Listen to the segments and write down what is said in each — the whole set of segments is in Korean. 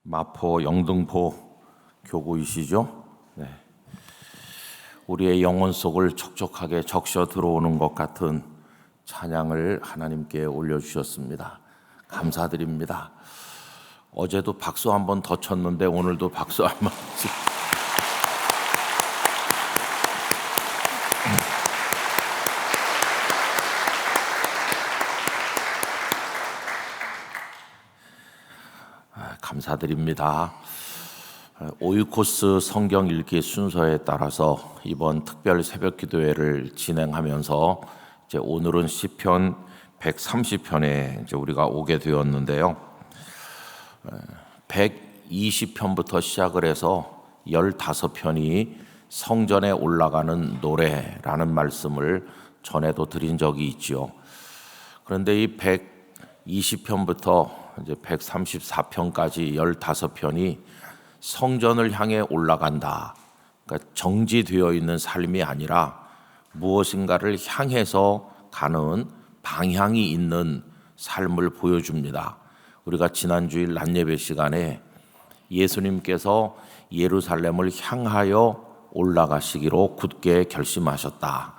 마포 영등포 교구이시죠? 네. 우리의 영혼 속을 촉촉하게 적셔 들어오는 것 같은 찬양을 하나님께 올려주셨습니다. 감사드립니다. 어제도 박수 한 번 더 쳤는데 오늘도 박수 한 번. 감사드립니다. 오이코스 성경 읽기 순서에 따라서 이번 특별 새벽 기도회를 진행하면서 이제 오늘은 시편 130편에 이제 우리가 오게 되었는데요. 120편부터 시작을 해서 15편이 성전에 올라가는 노래라는 말씀을 전에도 드린 적이 있죠. 그런데 이 120편부터 이제 134편까지 15편이 성전을 향해 올라간다. 그러니까 정지되어 있는 삶이 아니라 무엇인가를 향해서 가는 방향이 있는 삶을 보여줍니다. 우리가 지난주일 낮예배 시간에 예수님께서 예루살렘을 향하여 올라가시기로 굳게 결심하셨다.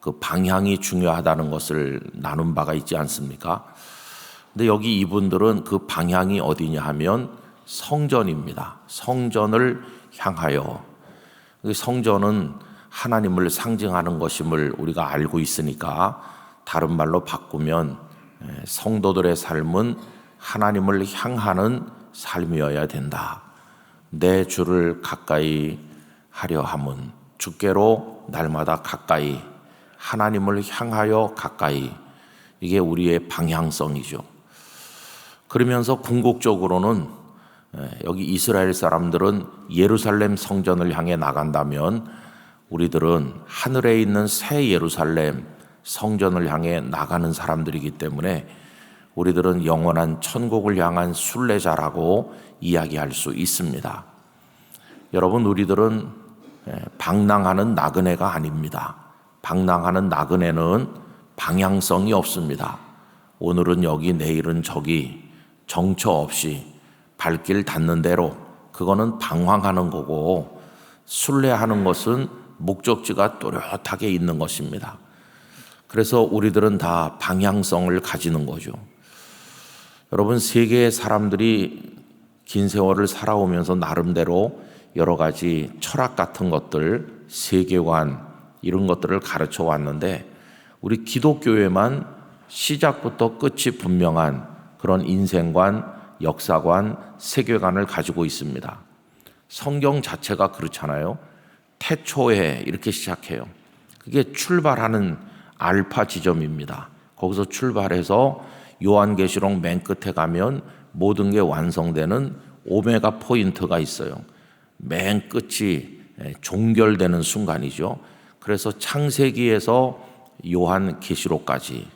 그 방향이 중요하다는 것을 나눈 바가 있지 않습니까? 근데 여기 이분들은 그 방향이 어디냐 하면 성전입니다. 성전을 향하여. 성전은 하나님을 상징하는 것임을 우리가 알고 있으니까 다른 말로 바꾸면 성도들의 삶은 하나님을 향하는 삶이어야 된다. 내 주를 가까이 하려 함은 주께로 날마다 가까이, 하나님을 향하여 가까이. 이게 우리의 방향성이죠. 그러면서 궁극적으로는 여기 이스라엘 사람들은 예루살렘 성전을 향해 나간다면 우리들은 하늘에 있는 새 예루살렘 성전을 향해 나가는 사람들이기 때문에 우리들은 영원한 천국을 향한 순례자라고 이야기할 수 있습니다. 여러분, 우리들은 방랑하는 나그네가 아닙니다. 방랑하는 나그네는 방향성이 없습니다. 오늘은 여기, 내일은 저기, 정처 없이 발길 닿는 대로, 그거는 방황하는 거고, 순례하는 것은 목적지가 또렷하게 있는 것입니다. 그래서 우리들은 다 방향성을 가지는 거죠. 여러분, 세계의 사람들이 긴 세월을 살아오면서 나름대로 여러 가지 철학 같은 것들, 세계관 이런 것들을 가르쳐 왔는데 우리 기독교에만 시작부터 끝이 분명한 그런 인생관, 역사관, 세계관을 가지고 있습니다. 성경 자체가 그렇잖아요. 태초에 이렇게 시작해요. 그게 출발하는 알파 지점입니다. 거기서 출발해서 요한계시록 맨 끝에 가면 모든 게 완성되는 오메가 포인트가 있어요. 맨 끝이 종결되는 순간이죠. 그래서 창세기에서 요한계시록까지,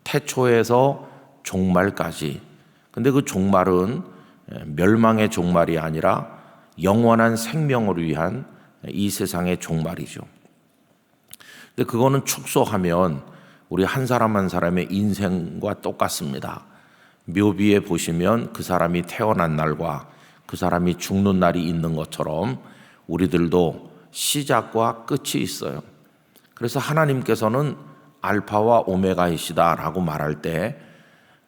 태초에서 종말까지. 근데 그 종말은 멸망의 종말이 아니라 영원한 생명을 위한 이 세상의 종말이죠. 근데 그거는 축소하면 우리 한 사람 한 사람의 인생과 똑같습니다. 묘비에 보시면 그 사람이 태어난 날과 그 사람이 죽는 날이 있는 것처럼 우리들도 시작과 끝이 있어요. 그래서 하나님께서는 알파와 오메가이시다라고 말할 때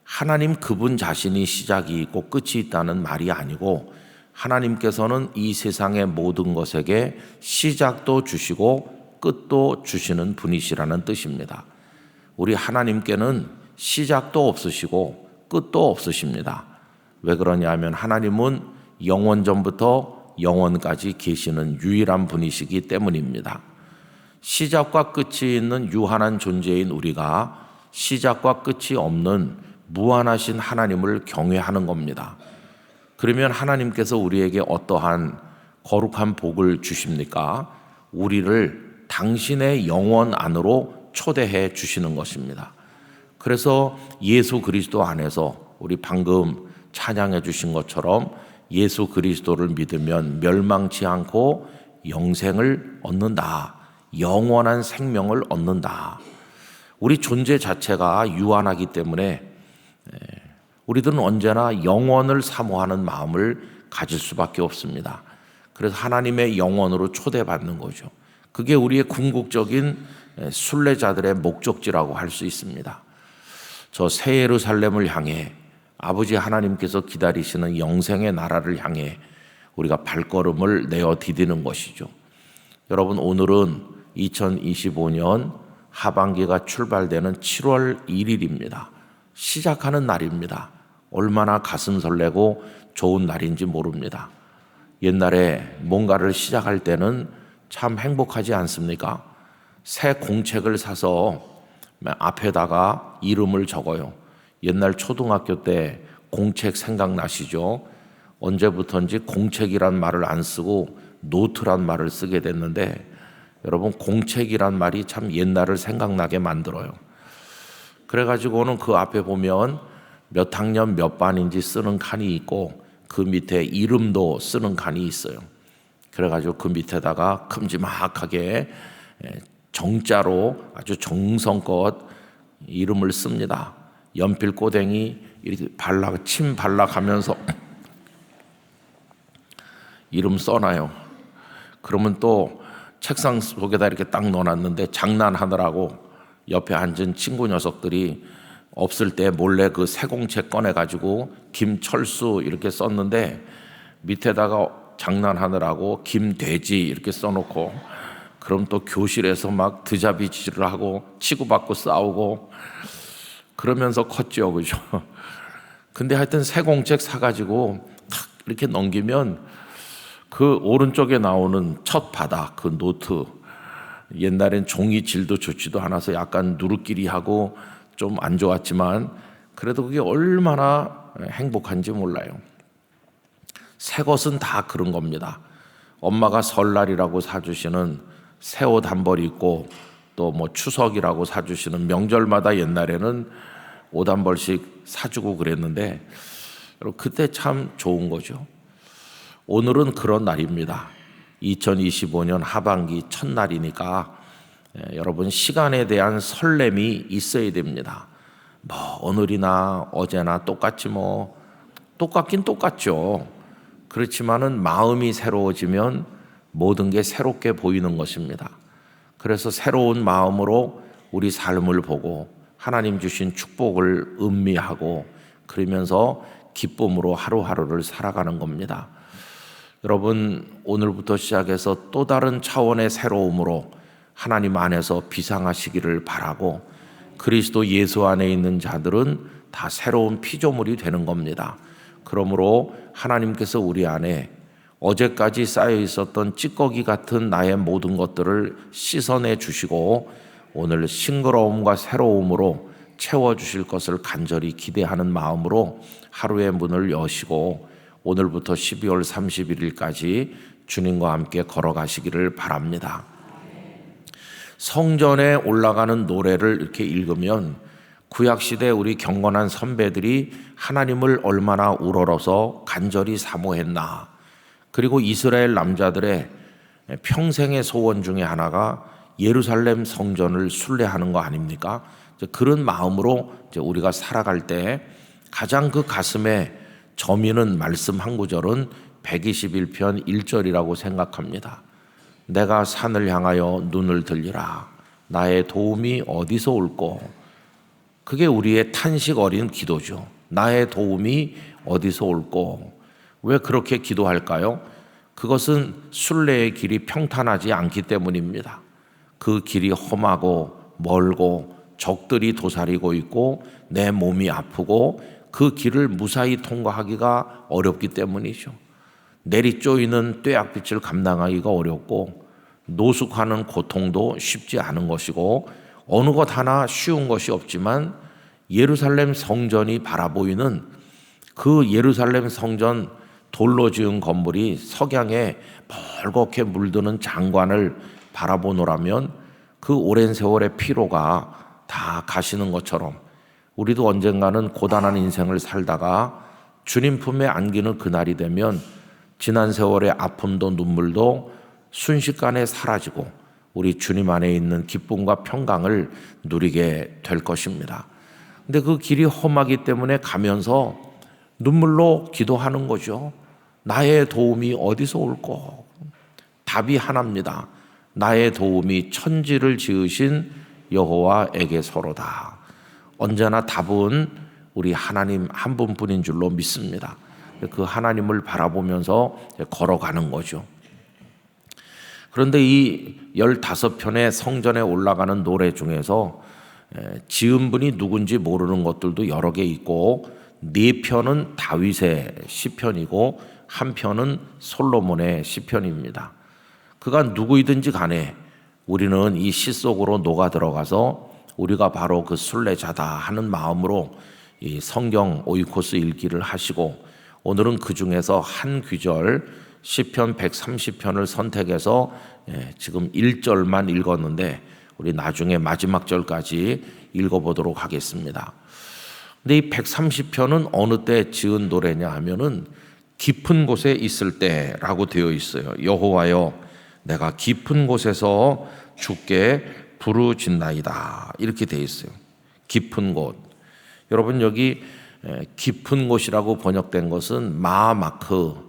하나님 그분 자신이 시작이 있고 끝이 있다는 말이 아니고 하나님께서는 이 세상의 모든 것에게 시작도 주시고 끝도 주시는 분이시라는 뜻입니다. 우리 하나님께는 시작도 없으시고 끝도 없으십니다. 왜 그러냐 하면 하나님은 영원전부터 영원까지 계시는 유일한 분이시기 때문입니다. 시작과 끝이 있는 유한한 존재인 우리가 시작과 끝이 없는 무한하신 하나님을 경외하는 겁니다. 그러면 하나님께서 우리에게 어떠한 거룩한 복을 주십니까? 우리를 당신의 영원 안으로 초대해 주시는 것입니다. 그래서 예수 그리스도 안에서 우리 방금 찬양해 주신 것처럼 예수 그리스도를 믿으면 멸망치 않고 영생을 얻는다. 영원한 생명을 얻는다. 우리 존재 자체가 유한하기 때문에 우리들은 언제나 영원을 사모하는 마음을 가질 수밖에 없습니다. 그래서 하나님의 영원으로 초대받는 거죠. 그게 우리의 궁극적인 순례자들의 목적지라고 할 수 있습니다. 저 새 예루살렘을 향해 아버지 하나님께서 기다리시는 영생의 나라를 향해 우리가 발걸음을 내어 디디는 것이죠. 여러분, 오늘은 2025년 하반기가 출발되는 7월 1일입니다. 시작하는 날입니다. 얼마나 가슴 설레고 좋은 날인지 모릅니다. 옛날에 뭔가를 시작할 때는 참 행복하지 않습니까? 새 공책을 사서 앞에다가 이름을 적어요. 옛날 초등학교 때 공책 생각나시죠? 언제부턴지 공책이란 말을 안 쓰고 노트란 말을 쓰게 됐는데, 여러분, 공책이란 말이 참 옛날을 생각나게 만들어요. 그래가지고는 그 앞에 보면 몇 학년 몇 반인지 쓰는 칸이 있고 그 밑에 이름도 쓰는 칸이 있어요. 그래가지고 그 밑에다가 큼지막하게 정자로 아주 정성껏 이름을 씁니다. 연필 꼬댕이 이렇게 침 발라가면서 이름 써놔요. 그러면 또 책상 속에다 이렇게 딱 넣어놨는데 장난하느라고 옆에 앉은 친구 녀석들이 없을 때 몰래 그 새 공책 꺼내가지고 김철수 이렇게 썼는데 밑에다가 장난하느라고 김돼지 이렇게 써놓고, 그럼 또 교실에서 막 드자비질을 하고 치고받고 싸우고 그러면서 컸죠, 그죠? 근데 하여튼 새 공책 사가지고 탁 이렇게 넘기면 그 오른쪽에 나오는 첫 바닥, 그 노트, 옛날엔 종이 질도 좋지도 않아서 약간 누르끼리하고 좀 안 좋았지만 그래도 그게 얼마나 행복한지 몰라요. 새 것은 다 그런 겁니다. 엄마가 설날이라고 사주시는 새 옷 한 벌 입고 또 뭐 추석이라고 사주시는 명절마다 옛날에는 옷 한 벌씩 사주고 그랬는데 그때 참 좋은 거죠. 오늘은 그런 날입니다. 2025년 하반기 첫날이니까 여러분, 시간에 대한 설렘이 있어야 됩니다. 뭐 오늘이나 어제나 똑같지 뭐, 똑같긴 똑같죠. 그렇지만은 마음이 새로워지면 모든 게 새롭게 보이는 것입니다. 그래서 새로운 마음으로 우리 삶을 보고 하나님 주신 축복을 음미하고 그러면서 기쁨으로 하루하루를 살아가는 겁니다. 여러분, 오늘부터 시작해서 또 다른 차원의 새로움으로 하나님 안에서 비상하시기를 바라고, 그리스도 예수 안에 있는 자들은 다 새로운 피조물이 되는 겁니다. 그러므로 하나님께서 우리 안에 어제까지 쌓여 있었던 찌꺼기 같은 나의 모든 것들을 씻어내 주시고 오늘 싱그러움과 새로움으로 채워주실 것을 간절히 기대하는 마음으로 하루의 문을 여시고 오늘부터 12월 31일까지 주님과 함께 걸어가시기를 바랍니다. 성전에 올라가는 노래를 이렇게 읽으면 구약시대 우리 경건한 선배들이 하나님을 얼마나 우러러서 간절히 사모했나, 그리고 이스라엘 남자들의 평생의 소원 중에 하나가 예루살렘 성전을 순례하는 거 아닙니까? 그런 마음으로 우리가 살아갈 때 가장 그 가슴에 저미는 말씀 한 구절은 121편 1절이라고 생각합니다. 내가 산을 향하여 눈을 들리라. 나의 도움이 어디서 올꼬? 그게 우리의 탄식 어린 기도죠. 나의 도움이 어디서 올꼬? 왜 그렇게 기도할까요? 그것은 순례의 길이 평탄하지 않기 때문입니다. 그 길이 험하고 멀고 적들이 도사리고 있고 내 몸이 아프고 그 길을 무사히 통과하기가 어렵기 때문이죠. 내리쪼이는 뙤약빛을 감당하기가 어렵고 노숙하는 고통도 쉽지 않은 것이고 어느 것 하나 쉬운 것이 없지만 예루살렘 성전이 바라보이는 그 예루살렘 성전 돌로 지은 건물이 석양에 벌겋게 물드는 장관을 바라보노라면 그 오랜 세월의 피로가 다 가시는 것처럼 우리도 언젠가는 고단한 인생을 살다가 주님 품에 안기는 그날이 되면 지난 세월의 아픔도 눈물도 순식간에 사라지고 우리 주님 안에 있는 기쁨과 평강을 누리게 될 것입니다. 근데 그 길이 험하기 때문에 가면서 눈물로 기도하는 거죠. 나의 도움이 어디서 올꼬? 답이 하나입니다. 나의 도움이 천지를 지으신 여호와에게서로다. 언제나 답은 우리 하나님 한 분뿐인 줄로 믿습니다. 그 하나님을 바라보면서 걸어가는 거죠. 그런데 이 15편의 성전에 올라가는 노래 중에서 지은 분이 누군지 모르는 것들도 여러 개 있고, 4편은 다윗의 시편이고 한 편은 솔로몬의 시편입니다. 그가 누구이든지 간에 우리는 이 시 속으로 녹아 들어가서 우리가 바로 그 순례자다 하는 마음으로 이 성경 오이코스 읽기를 하시고, 오늘은 그 중에서 한 귀절 시편 130편을 선택해서 지금 1절만 읽었는데 우리 나중에 마지막 절까지 읽어보도록 하겠습니다. 근데 이 130편은 어느 때 지은 노래냐 하면은 깊은 곳에 있을 때라고 되어 있어요. 여호와여, 내가 깊은 곳에서 주께 부르짖나이다, 이렇게 되어 있어요. 깊은 곳. 여러분, 여기 깊은 곳이라고 번역된 것은 마아크라고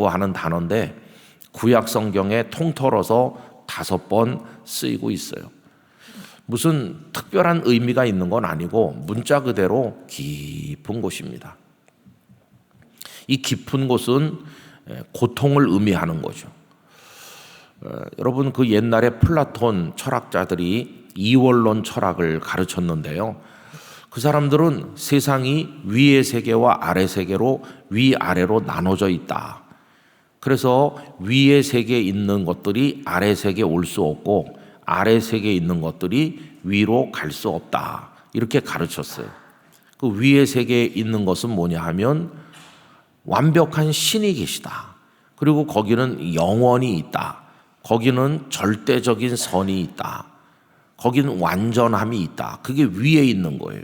하는 단어인데 구약 성경에 통틀어서 5번 쓰이고 있어요. 무슨 특별한 의미가 있는 건 아니고 문자 그대로 깊은 곳입니다. 이 깊은 곳은 고통을 의미하는 거죠. 여러분, 그 옛날에 플라톤 철학자들이 이원론 철학을 가르쳤는데요. 그 사람들은 세상이 위의 세계와 아래 세계로 위아래로 나눠져 있다. 그래서 위의 세계에 있는 것들이 아래 세계에 올 수 없고 아래 세계에 있는 것들이 위로 갈 수 없다, 이렇게 가르쳤어요. 그 위의 세계에 있는 것은 뭐냐 하면 완벽한 신이 계시다. 그리고 거기는 영원이 있다. 거기는 절대적인 선이 있다. 거기는 완전함이 있다. 그게 위에 있는 거예요.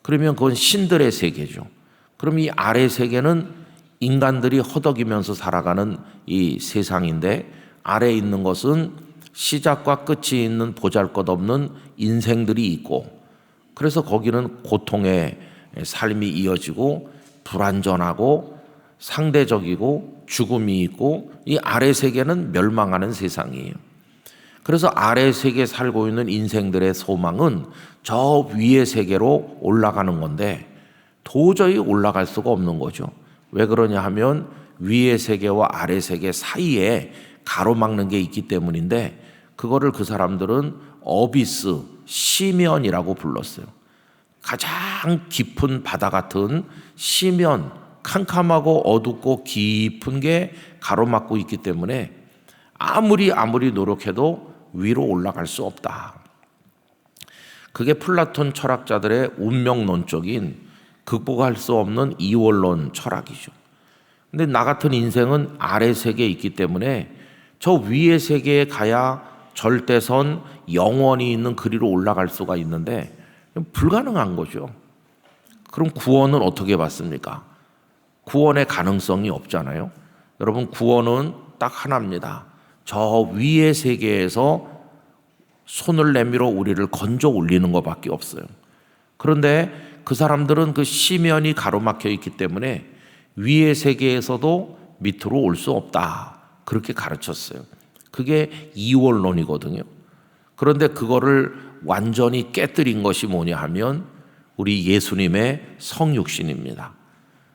그러면 그건 신들의 세계죠. 그럼 이 아래 세계는 인간들이 허덕이면서 살아가는 이 세상인데, 아래에 있는 것은 시작과 끝이 있는 보잘것없는 인생들이 있고, 그래서 거기는 고통의 삶이 이어지고 불완전하고 상대적이고 죽음이 있고, 이 아래 세계는 멸망하는 세상이에요. 그래서 아래 세계에 살고 있는 인생들의 소망은 저 위의 세계로 올라가는 건데 도저히 올라갈 수가 없는 거죠. 왜 그러냐 하면 위의 세계와 아래 세계 사이에 가로막는 게 있기 때문인데, 그거를 그 사람들은 어비스, 시면이라고 불렀어요. 가장 깊은 바다 같은 시면, 캄캄하고 어둡고 깊은 게 가로막고 있기 때문에 아무리 노력해도 위로 올라갈 수 없다. 그게 플라톤 철학자들의 운명론적인 극복할 수 없는 이원론 철학이죠. 근데 나 같은 인생은 아래 세계에 있기 때문에 저 위의 세계에 가야 절대선, 영원히 있는 그리로 올라갈 수가 있는데 불가능한 거죠. 그럼 구원은 어떻게 받습니까? 구원의 가능성이 없잖아요. 여러분, 구원은 딱 하나입니다. 저 위의 세계에서 손을 내밀어 우리를 건져 올리는 것밖에 없어요. 그런데 그 사람들은 그 시면이 가로막혀 있기 때문에 위의 세계에서도 밑으로 올 수 없다, 그렇게 가르쳤어요. 그게 이원론이거든요. 그런데 그거를 완전히 깨뜨린 것이 뭐냐 하면 우리 예수님의 성육신입니다.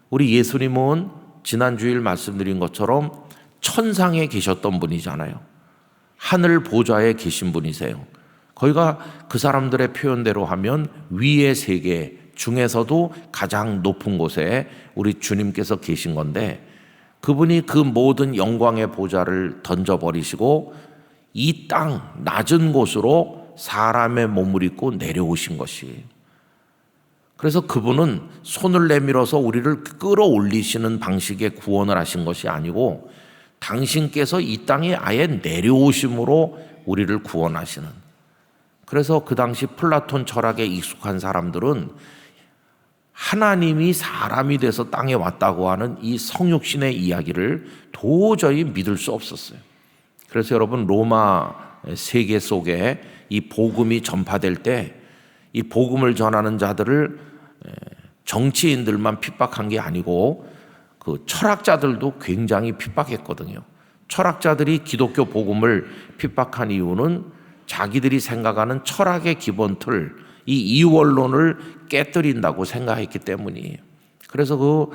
우리 예수님은 지난주일 말씀드린 것처럼 천상에 계셨던 분이잖아요. 하늘 보좌에 계신 분이세요. 거기가 그 사람들의 표현대로 하면 위의 세계 중에서도 가장 높은 곳에 우리 주님께서 계신 건데, 그분이 그 모든 영광의 보좌를 던져버리시고 이 땅 낮은 곳으로 사람의 몸을 입고 내려오신 것이, 그래서 그분은 손을 내밀어서 우리를 끌어올리시는 방식의 구원을 하신 것이 아니고 당신께서 이 땅에 아예 내려오심으로 우리를 구원하시는. 그래서 그 당시 플라톤 철학에 익숙한 사람들은 하나님이 사람이 돼서 땅에 왔다고 하는 이 성육신의 이야기를 도저히 믿을 수 없었어요. 그래서 여러분, 로마 세계 속에 이 복음이 전파될 때 이 복음을 전하는 자들을 정치인들만 핍박한 게 아니고 그 철학자들도 굉장히 핍박했거든요. 철학자들이 기독교 복음을 핍박한 이유는 자기들이 생각하는 철학의 기본 틀, 이 이원론을 깨뜨린다고 생각했기 때문이에요. 그래서 그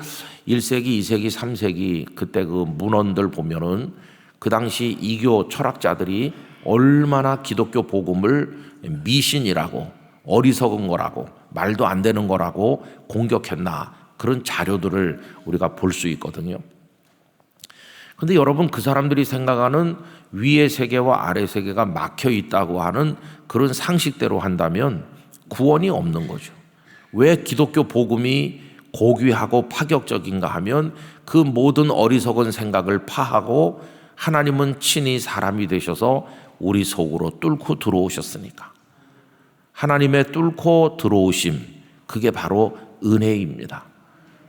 1세기, 2세기, 3세기 그때 그 문헌들 보면은 그 당시 이교 철학자들이 얼마나 기독교 복음을 미신이라고, 어리석은 거라고, 말도 안 되는 거라고 공격했나, 그런 자료들을 우리가 볼 수 있거든요. 근데 여러분, 그 사람들이 생각하는 위의 세계와 아래 세계가 막혀 있다고 하는 그런 상식대로 한다면 구원이 없는 거죠. 왜 기독교 복음이 고귀하고 파격적인가 하면 그 모든 어리석은 생각을 파하고 하나님은 친히 사람이 되셔서 우리 속으로 뚫고 들어오셨으니까. 하나님의 뚫고 들어오심, 그게 바로 은혜입니다.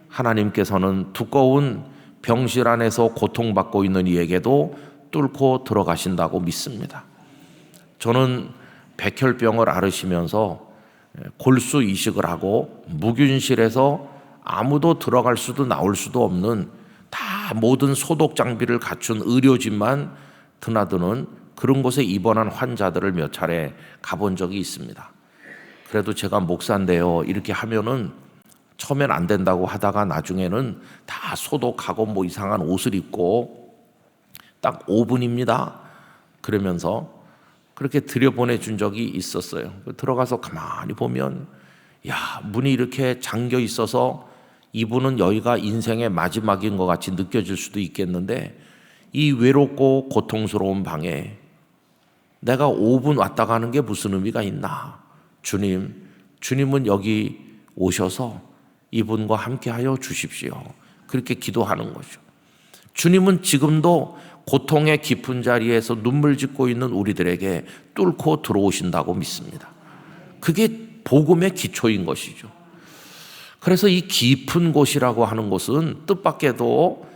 하나님께서는 두꺼운 병실 안에서 고통받고 있는 이에게도 뚫고 들어가신다고 믿습니다. 저는 백혈병을 앓으시면서 골수 이식을 하고 무균실에서 아무도 들어갈 수도 나올 수도 없는 다 모든 소독 장비를 갖춘 의료진만 드나드는 그런 곳에 입원한 환자들을 몇 차례 가본 적이 있습니다. 그래도 제가 목사인데요, 이렇게 하면은 처음엔 안 된다고 하다가 나중에는 다 소독하고 뭐 이상한 옷을 입고 딱 5분입니다. 그러면서 그렇게 들여보내준 적이 있었어요. 들어가서 가만히 보면 문이 이렇게 잠겨 있어서 이분은 여기가 인생의 마지막인 것 같이 느껴질 수도 있겠는데 이 외롭고 고통스러운 방에 내가 5분 왔다 가는 게 무슨 의미가 있나. 주님은 여기 오셔서 이분과 함께하여 주십시오. 그렇게 기도하는 거죠. 주님은 지금도 고통의 깊은 자리에서 눈물 짓고 있는 우리들에게 뚫고 들어오신다고 믿습니다. 그게 복음의 기초인 것이죠. 그래서 이 깊은 곳이라고 하는 것은 뜻밖에도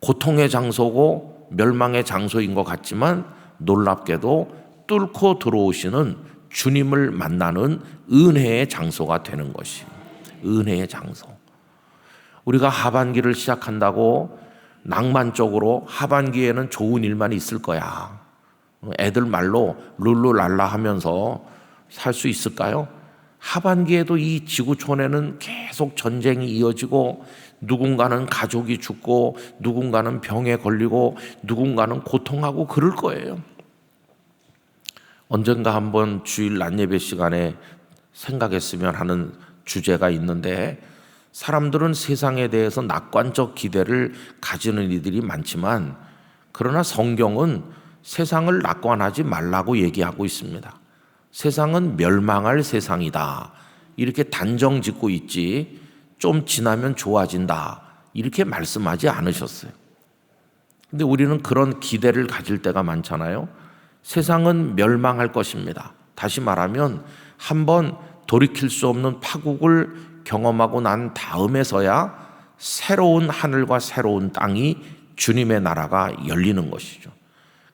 고통의 장소고 멸망의 장소인 것 같지만 놀랍게도 뚫고 들어오시는 주님을 만나는 은혜의 장소가 되는 것이 은혜의 장소. 우리가 하반기를 시작한다고 낭만적으로 하반기에는 좋은 일만 있을 거야, 애들 말로 룰루랄라 하면서 살 수 있을까요? 하반기에도 이 지구촌에는 계속 전쟁이 이어지고 누군가는 가족이 죽고 누군가는 병에 걸리고 누군가는 고통하고 그럴 거예요. 언젠가 한번 주일 낮예배 시간에 생각했으면 하는 주제가 있는데, 사람들은 세상에 대해서 낙관적 기대를 가지는 이들이 많지만 그러나 성경은 세상을 낙관하지 말라고 얘기하고 있습니다. 세상은 멸망할 세상이다, 이렇게 단정 짓고 있지 좀 지나면 좋아진다 이렇게 말씀하지 않으셨어요. 근데 우리는 그런 기대를 가질 때가 많잖아요. 세상은 멸망할 것입니다. 다시 말하면 한번 돌이킬 수 없는 파국을 경험하고 난 다음에서야 새로운 하늘과 새로운 땅이 주님의 나라가 열리는 것이죠.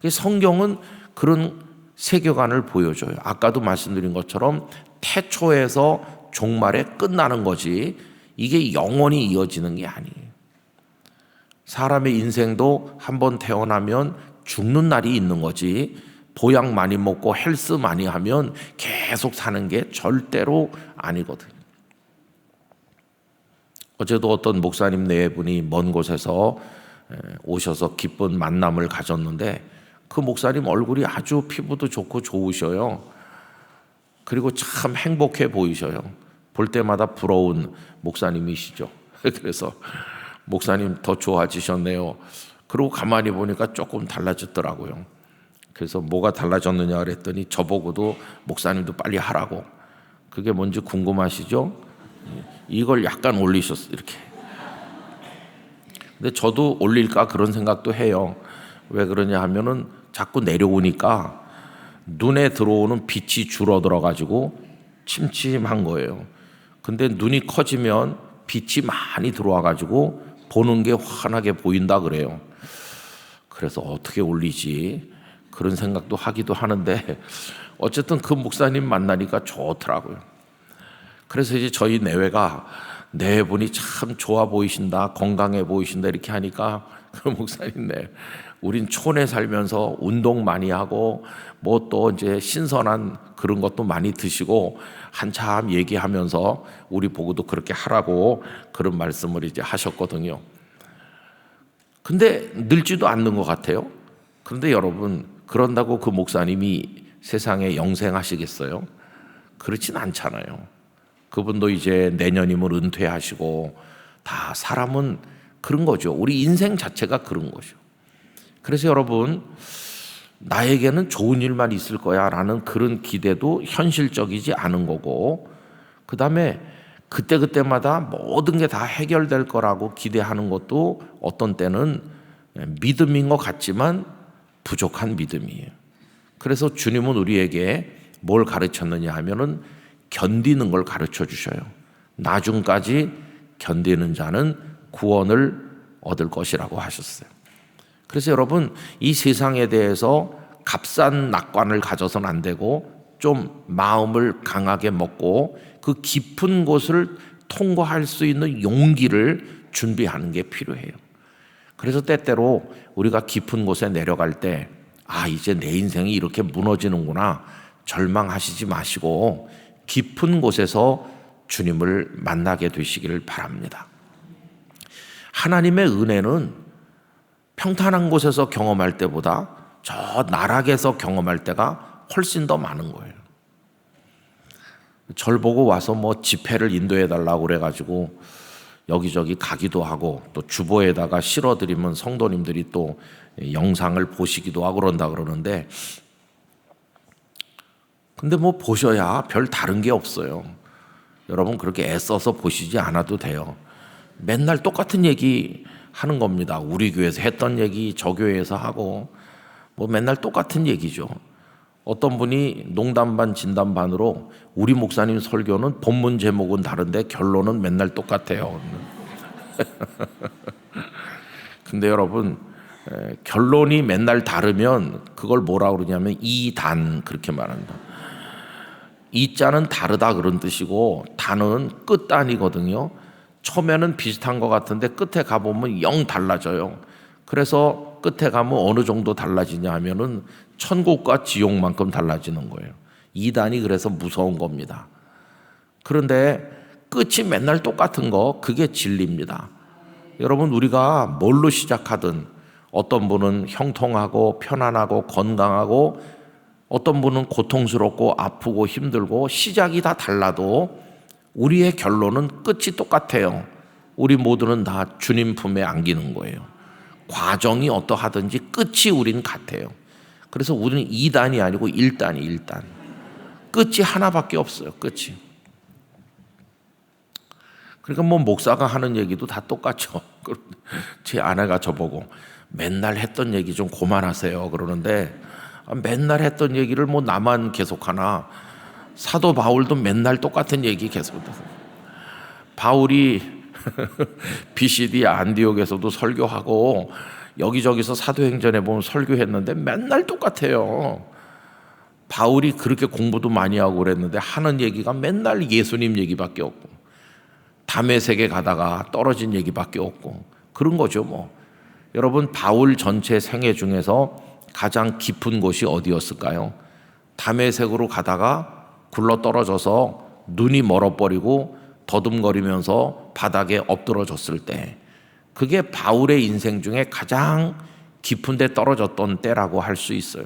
성경은 그런 세계관을 보여줘요. 아까도 말씀드린 것처럼 태초에서 종말에 끝나는 거지 이게 영원히 이어지는 게 아니에요. 사람의 인생도 한번 태어나면 죽는 날이 있는 거지 보약 많이 먹고 헬스 많이 하면 계속 사는 게 절대로 아니거든요. 어제도 어떤 목사님 네 분이 먼 곳에서 오셔서 기쁜 만남을 가졌는데 그 목사님 얼굴이 아주 피부도 좋고 좋으셔요. 그리고 참 행복해 보이셔요. 볼 때마다 부러운 목사님이시죠. 그래서 목사님 더 좋아지셨네요. 그리고 가만히 보니까 조금 달라졌더라고요. 그래서 뭐가 달라졌느냐 그랬더니 저보고도 목사님도 빨리 하라고. 그게 뭔지 궁금하시죠? 이걸 약간 올리셨어요, 이렇게. 근데 저도 올릴까 그런 생각도 해요. 왜 그러냐 하면은 자꾸 내려오니까 눈에 들어오는 빛이 줄어들어 가지고 침침한 거예요. 근데 눈이 커지면 빛이 많이 들어와 가지고 보는 게 환하게 보인다 그래요. 그래서 어떻게 올리지 그런 생각도 하기도 하는데 어쨌든 그 목사님 만나니까 좋더라고요. 그래서 이제 저희 내외가 네 분이 참 좋아 보이신다, 건강해 보이신다 이렇게 하니까 그 목사님네 우린 촌에 살면서 운동 많이 하고 뭐 또 이제 신선한 그런 것도 많이 드시고 한참 얘기하면서 우리 보고도 그렇게 하라고 그런 말씀을 이제 하셨거든요. 근데 늙지도 않는 것 같아요. 그런데 여러분, 그런다고 그 목사님이 세상에 영생하시겠어요? 그렇진 않잖아요. 그분도 이제 내년이면 은퇴하시고, 다 사람은 그런 거죠. 우리 인생 자체가 그런 거죠. 그래서 여러분, 나에게는 좋은 일만 있을 거야 라는 그런 기대도 현실적이지 않은 거고, 그 다음에 그때그때마다 모든 게 다 해결될 거라고 기대하는 것도 어떤 때는 믿음인 것 같지만 부족한 믿음이에요. 그래서 주님은 우리에게 뭘 가르쳤느냐 하면은 견디는 걸 가르쳐 주셔요. 나중까지 견디는 자는 구원을 얻을 것이라고 하셨어요. 그래서 여러분, 이 세상에 대해서 값싼 낙관을 가져서는 안 되고 좀 마음을 강하게 먹고 그 깊은 곳을 통과할 수 있는 용기를 준비하는 게 필요해요. 그래서 때때로 우리가 깊은 곳에 내려갈 때 이제 내 인생이 이렇게 무너지는구나 절망하시지 마시고 깊은 곳에서 주님을 만나게 되시기를 바랍니다. 하나님의 은혜는 평탄한 곳에서 경험할 때보다 저 나락에서 경험할 때가 훨씬 더 많은 거예요. 절 보고 와서 뭐 집회를 인도해 달라고 그래가지고 여기저기 가기도 하고 또 주보에다가 실어드리면 성도님들이 또 영상을 보시기도 하고 그런다 그러는데, 근데 뭐 보셔야 별 다른 게 없어요. 여러분 그렇게 애써서 보시지 않아도 돼요. 맨날 똑같은 얘기 하는 겁니다. 우리 교회에서 했던 얘기 저 교회에서 하고 뭐 맨날 똑같은 얘기죠. 어떤 분이 농담 반 진담 반으로 우리 목사님 설교는 본문 제목은 다른데 결론은 맨날 똑같아요. 근데 여러분, 결론이 맨날 다르면 그걸 뭐라고 그러냐면 이단 그렇게 말한다. 이자는 다르다 그런 뜻이고 단은 끝단이거든요. 처음에는 비슷한 것 같은데 끝에 가보면 영 달라져요. 그래서 끝에 가면 어느 정도 달라지냐 하면은 천국과 지옥만큼 달라지는 거예요. 이단이 그래서 무서운 겁니다. 그런데 끝이 맨날 똑같은 거, 그게 진리입니다. 여러분, 우리가 뭘로 시작하든 어떤 분은 형통하고 편안하고 건강하고 어떤 분은 고통스럽고 아프고 힘들고 시작이 다 달라도 우리의 결론은 끝이 똑같아요. 우리 모두는 다 주님 품에 안기는 거예요. 과정이 어떠하든지 끝이 우린 같아요. 그래서 우리는 2단이 아니고 1단이 1단. 끝이 하나밖에 없어요. 끝이. 그러니까 뭐 목사가 하는 얘기도 다 똑같죠. 제 아내가 저보고 맨날 했던 얘기 좀 그만하세요 그러는데, 맨날 했던 얘기를 뭐 나만 계속하나. 사도 바울도 맨날 똑같은 얘기 계속해요. 바울이 BCD 안디옥에서도 설교하고 여기저기서 사도행전에 보면 설교했는데 맨날 똑같아요. 바울이 그렇게 공부도 많이 하고 그랬는데 하는 얘기가 맨날 예수님 얘기밖에 없고 다메섹에 가다가 떨어진 얘기밖에 없고 그런 거죠 뭐. 여러분, 바울 전체 생애 중에서 가장 깊은 곳이 어디였을까요? 다메섹으로 가다가 굴러 떨어져서 눈이 멀어버리고 더듬거리면서 바닥에 엎드러졌을 때, 그게 바울의 인생 중에 가장 깊은 데 떨어졌던 때라고 할 수 있어요.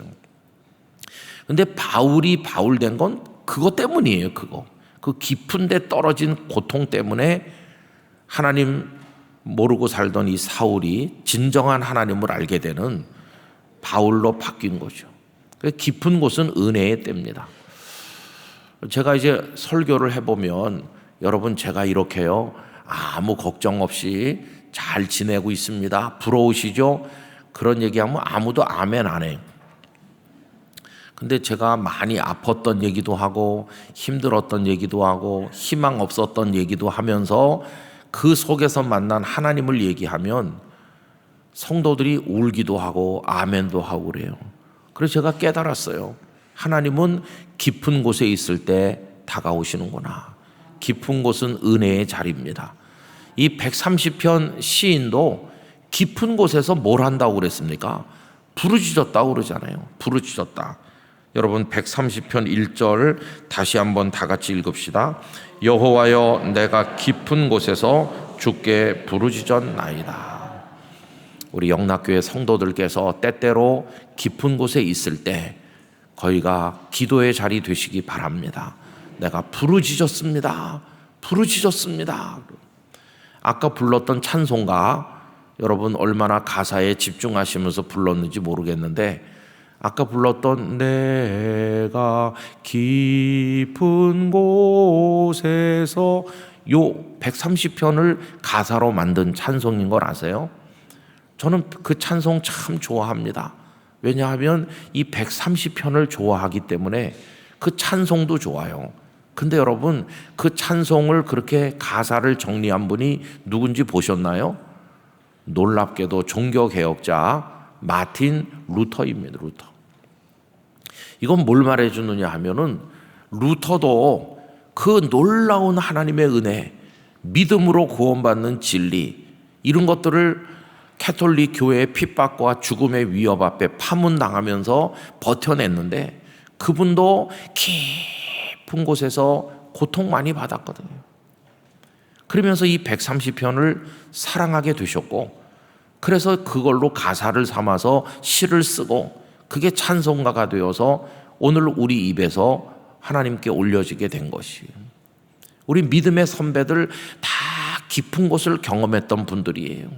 근데 바울이 바울 된 건 그것 때문이에요. 그 깊은 데 떨어진 고통 때문에 하나님 모르고 살던 이 사울이 진정한 하나님을 알게 되는 바울로 바뀐 거죠. 깊은 곳은 은혜의 때입니다. 제가 이제 설교를 해보면 여러분, 제가 이렇게요 아무 걱정 없이 잘 지내고 있습니다, 부러우시죠? 그런 얘기하면 아무도 아멘 안 해요. 근데 제가 많이 아팠던 얘기도 하고 힘들었던 얘기도 하고 희망 없었던 얘기도 하면서 그 속에서 만난 하나님을 얘기하면 성도들이 울기도 하고 아멘도 하고 그래요. 그래서 제가 깨달았어요. 하나님은 깊은 곳에 있을 때 다가오시는구나. 깊은 곳은 은혜의 자리입니다. 이 130편 시인도 깊은 곳에서 뭘 한다고 그랬습니까? 부르짖었다고 그러잖아요. 부르짖었다. 여러분 130편 1절 다시 한번 다 같이 읽읍시다. 여호와여 내가 깊은 곳에서 주께 부르짖었나이다. 우리 영락교회 성도들께서 때때로 깊은 곳에 있을 때 거기가 기도의 자리 되시기 바랍니다. 내가 부르짖었습니다. 부르짖었습니다. 아까 불렀던 찬송가 여러분 얼마나 가사에 집중하시면서 불렀는지 모르겠는데 아까 불렀던 내가 깊은 곳에서 요 130편을 가사로 만든 찬송인 걸 아세요? 저는 그 찬송 참 좋아합니다. 왜냐하면 이 130편을 좋아하기 때문에 그 찬송도 좋아요. 근데 여러분 그 찬송을 그렇게 가사를 정리한 분이 누군지 보셨나요? 놀랍게도 종교개혁자 마틴 루터입니다. 루터. 이건 뭘 말해주느냐 하면은 루터도 그 놀라운 하나님의 은혜, 믿음으로 구원받는 진리 이런 것들을 캐톨릭 교회의 핍박과 죽음의 위협 앞에 파문당하면서 버텨냈는데 그분도 깊은 곳에서 고통 많이 받았거든요. 그러면서 이 130편을 사랑하게 되셨고 그래서 그걸로 가사를 삼아서 시를 쓰고 그게 찬송가가 되어서 오늘 우리 입에서 하나님께 올려지게 된 것이에요. 우리 믿음의 선배들 다 깊은 곳을 경험했던 분들이에요.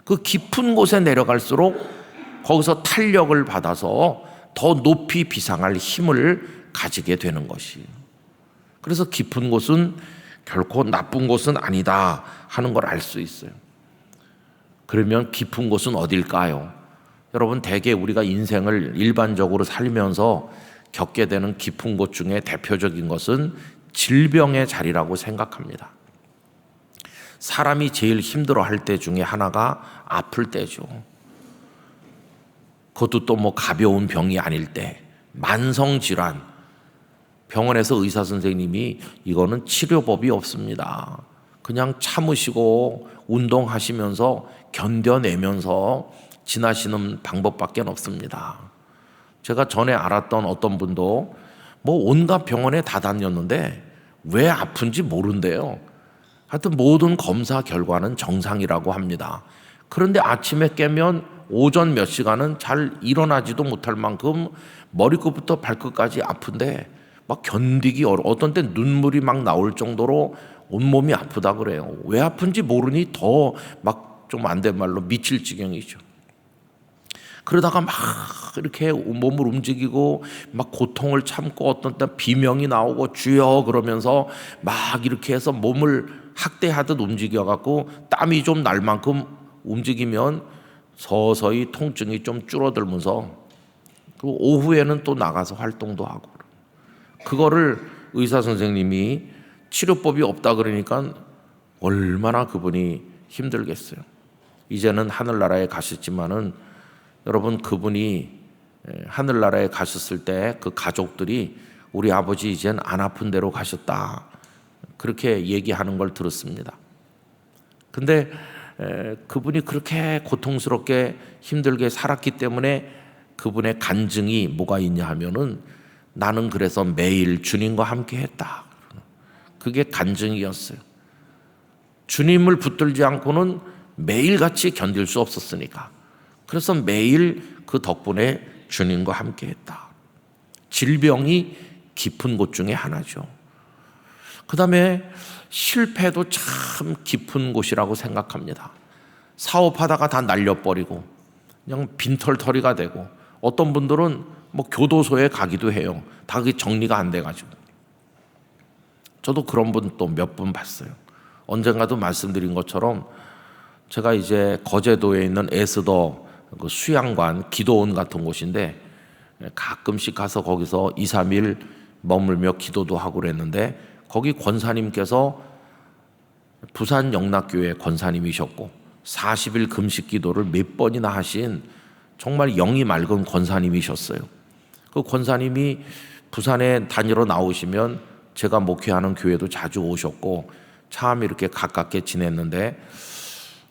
그 깊은 곳에 내려갈수록 거기서 탄력을 받아서 더 높이 비상할 힘을 가지게 되는 것이에요. 그래서 깊은 곳은 결코 나쁜 곳은 아니다 하는 걸 알 수 있어요. 그러면 깊은 곳은 어딜까요? 여러분 대개 우리가 인생을 일반적으로 살면서 겪게 되는 깊은 곳 중에 대표적인 것은 질병의 자리라고 생각합니다. 사람이 제일 힘들어할 때 중에 하나가 아플 때죠. 그것도 또 뭐 가벼운 병이 아닐 때, 만성질환. 병원에서 의사 선생님이 이거는 치료법이 없습니다. 그냥 참으시고 운동하시면서 견뎌내면서 지나시는 방법밖에 없습니다. 제가 전에 알았던 어떤 분도 뭐 온갖 병원에 다 다녔는데 왜 아픈지 모른대요. 하여튼 모든 검사 결과는 정상이라고 합니다. 그런데 아침에 깨면 오전 몇 시간은 잘 일어나지도 못할 만큼 머리끝부터 발끝까지 아픈데 막 견디기 어떤 때 눈물이 막 나올 정도로 온몸이 아프다 그래요. 왜 아픈지 모르니 더 막 좀 안 된 말로 미칠 지경이죠. 그러다가 막 이렇게 몸을 움직이고 막 고통을 참고 어떤 때 비명이 나오고 주여 그러면서 막 이렇게 해서 몸을 학대하듯 움직여갖고 땀이 좀 날 만큼 움직이면 서서히 통증이 좀 줄어들면서 그리고 오후에는 또 나가서 활동도 하고 그거를 의사 선생님이 치료법이 없다 그러니까 얼마나 그분이 힘들겠어요. 이제는 하늘나라에 가셨지만은 여러분 그분이 하늘나라에 가셨을 때 그 가족들이 우리 아버지 이젠 안 아픈 데로 가셨다 그렇게 얘기하는 걸 들었습니다. 근데 그분이 그렇게 고통스럽게 힘들게 살았기 때문에 그분의 간증이 뭐가 있냐 하면은 나는 그래서 매일 주님과 함께 했다. 그게 간증이었어요. 주님을 붙들지 않고는 매일같이 견딜 수 없었으니까. 그래서 매일 그 덕분에 주님과 함께 했다. 질병이 깊은 곳 중에 하나죠. 그 다음에 실패도 참 깊은 곳이라고 생각합니다. 사업하다가 다 날려버리고 그냥 빈털터리가 되고 어떤 분들은 뭐 교도소에 가기도 해요. 다 그게 정리가 안 돼가지고. 저도 그런 분 또 몇 분 봤어요. 언젠가도 말씀드린 것처럼 제가 이제 거제도에 있는 에스더 그 수양관 기도원 같은 곳인데 가끔씩 가서 거기서 2, 3일 머물며 기도도 하고 그랬는데 거기 권사님께서 부산 영락교회 권사님이셨고 40일 금식 기도를 몇 번이나 하신 정말 영이 맑은 권사님이셨어요. 그 권사님이 부산에 다니러 나오시면 제가 목회하는 교회도 자주 오셨고 참 이렇게 가깝게 지냈는데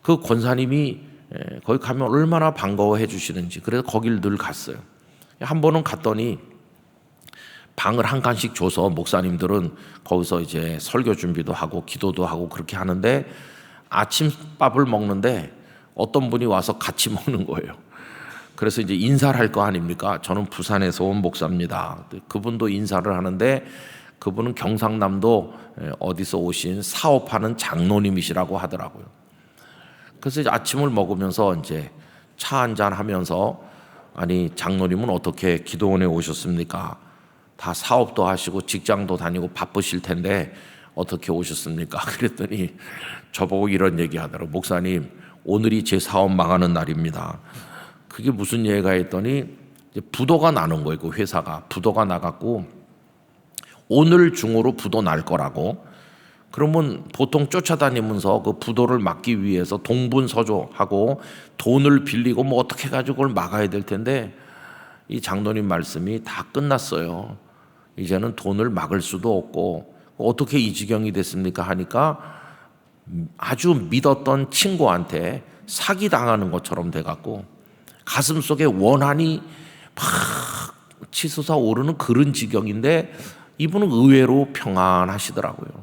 그 권사님이 거기 가면 얼마나 반가워해 주시는지 그래서 거길 늘 갔어요. 한 번은 갔더니 방을 한 칸씩 줘서 목사님들은 거기서 이제 설교 준비도 하고 기도도 하고 그렇게 하는데 아침밥을 먹는데 어떤 분이 와서 같이 먹는 거예요. 그래서 이제 인사를 할 거 아닙니까? 저는 부산에서 온 목사입니다. 그분도 인사를 하는데 그분은 경상남도 어디서 오신 사업하는 장로님이시라고 하더라고요. 그래서 이제 아침을 먹으면서 이제 차 한잔 하면서 아니 장로님은 어떻게 기도원에 오셨습니까? 다 사업도 하시고 직장도 다니고 바쁘실 텐데 어떻게 오셨습니까? 그랬더니 저보고 이런 얘기 하더라고요. 목사님 오늘이 제 사업 망하는 날입니다. 그게 무슨 얘기가 했더니 이제 부도가 나는 거예요. 그 회사가 부도가 나갖고 오늘 중으로 부도 날 거라고. 그러면 보통 쫓아다니면서 그 부도를 막기 위해서 동분서주하고 돈을 빌리고 뭐 어떻게 해가지고 그걸 막아야 될 텐데 이 장로님 말씀이 다 끝났어요. 이제는 돈을 막을 수도 없고 어떻게 이 지경이 됐습니까 하니까 아주 믿었던 친구한테 사기당하는 것처럼 돼갖고 가슴속에 원한이 막 치솟아 오르는 그런 지경인데 이분은 의외로 평안하시더라고요.